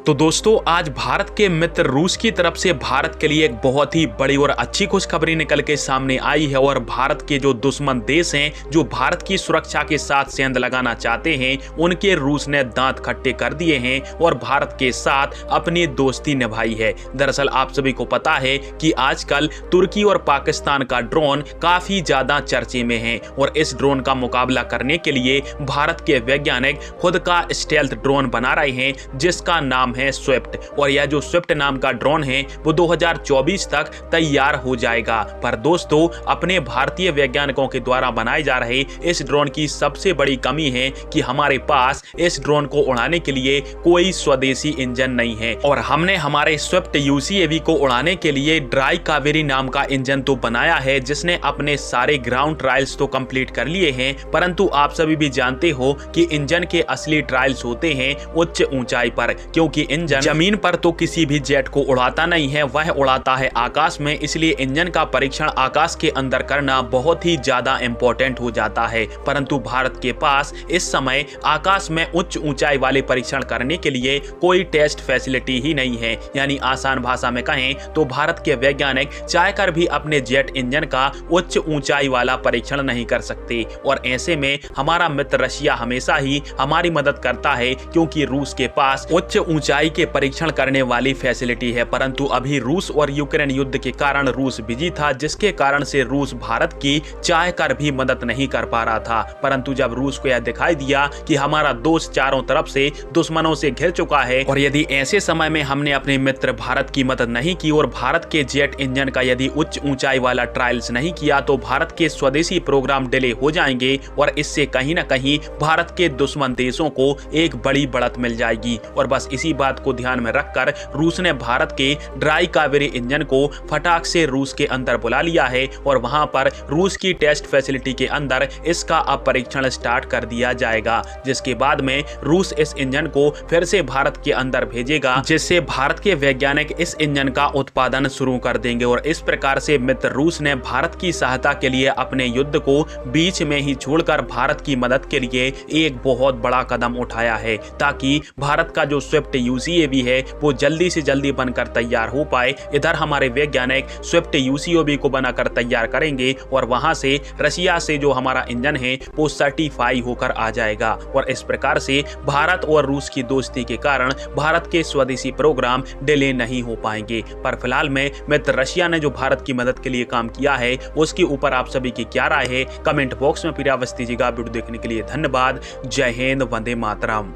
तो दोस्तों आज भारत के मित्र रूस की तरफ से भारत के लिए एक बहुत ही बड़ी और अच्छी खुशखबरी निकल के सामने आई है और भारत के जो दुश्मन देश हैं जो भारत की सुरक्षा के साथ सेंध लगाना चाहते हैं उनके रूस ने दांत खट्टे कर दिए हैं और भारत के साथ अपनी दोस्ती निभाई है। दरअसल आप सभी को पता है कि आजकल तुर्की और पाकिस्तान का ड्रोन काफी ज्यादा चर्चे में है और इस ड्रोन का मुकाबला करने के लिए भारत के वैज्ञानिक खुद का स्टेल्थ ड्रोन बना रहे हैं जिसका नाम है स्विफ्ट। और यह जो स्विफ्ट नाम का ड्रोन है वो 2024 तक तैयार हो जाएगा। पर दोस्तों अपने भारतीय वैज्ञानिकों के द्वारा बनाए जा रहे इस ड्रोन की सबसे बड़ी कमी है कि हमारे पास इस ड्रोन को उड़ाने के लिए कोई स्वदेशी इंजन नहीं है और हमने हमारे स्विफ्ट UCAV को उड़ाने के लिए ड्राई कावेरी नाम का इंजन तो बनाया है जिसने अपने सारे ग्राउंड ट्रायल्स तो कंप्लीट कर लिए हैं, परंतु आप सभी भी जानते हो कि इंजन के असली ट्रायल्स होते हैं उच्च ऊंचाई पर, क्योंकि इंजन जमीन पर तो किसी भी जेट को उड़ाता नहीं है, वह उड़ाता है आकाश में। इसलिए इंजन का परीक्षण आकाश के अंदर करना बहुत ही ज्यादा इंपॉर्टेंट हो जाता है। परंतु भारत के पास इस समय आकाश में उच्च ऊंचाई वाले परीक्षण करने के लिए कोई टेस्ट फैसिलिटी ही नहीं है। यानी आसान भाषा में कहें तो भारत के वैज्ञानिक चाहकर भी अपने जेट इंजन का उच्च ऊंचाई वाला परीक्षण नहीं कर सकते। और ऐसे में हमारा मित्र रशिया हमेशा ही हमारी मदद करता है क्योंकि रूस के पास उच्च ऊंचाई के परीक्षण करने वाली फैसिलिटी है। परंतु अभी रूस और यूक्रेन युद्ध के कारण रूस बिजी था, जिसके कारण से रूस भारत की चाहकर भी मदद नहीं कर पा रहा था। परंतु जब रूस को यह दिखाई दिया कि हमारा दोस्त चारों तरफ से दुश्मनों से घिर चुका है और यदि ऐसे समय में हमने अपने मित्र भारत की मदद नहीं की और भारत के जेट इंजन का यदि उच्च ऊंचाई वाला ट्रायल्स नहीं किया तो भारत के स्वदेशी प्रोग्राम डिले हो जाएंगे और इससे कहीं ना कहीं भारत के दुश्मन देशों को एक बड़ी बढ़त मिल जाएगी। और बस इसी बात को ध्यान में रखकर रूस ने भारत के ड्राई कावेरी इंजन को फटाक से रूस के अंदर बुला लिया है और वहां पर रूस की टेस्ट फैसिलिटी के अंदर इसका अब परीक्षण स्टार्ट कर दिया जाएगा, जिसके बाद में रूस इस इंजन को फिर से भारत के अंदर भेजेगा, जिससे भारत के वैज्ञानिक इस इंजन का उत्पादन शुरू कर देंगे। और इस प्रकार से मित्र रूस ने भारत की सहायता के लिए अपने युद्ध को बीच में ही छोड़कर भारत की मदद के लिए एक बहुत बड़ा कदम उठाया है ताकि भारत का जो स्विफ्ट UCAV है वो जल्दी से जल्दी बनकर तैयार हो पाए। इधर हमारे वैज्ञानिक स्विफ्ट UCAV को बनाकर तैयार करेंगे और वहां से रशिया से जो हमारा इंजन है वो सर्टिफाई होकर आ जाएगा। और इस प्रकार से भारत और रूस की दोस्ती के कारण भारत के स्वदेशी प्रोग्राम डिले नहीं हो पाएंगे। पर फिलहाल में मित्र रशिया ने जो भारत की मदद के लिए काम किया है उसके ऊपर आप सभी की क्या राय है कमेंट बॉक्स में फिर अवश्य दीजिएगा। वीडियो देखने के लिए धन्यवाद। जय हिंद, वंदे मातरम।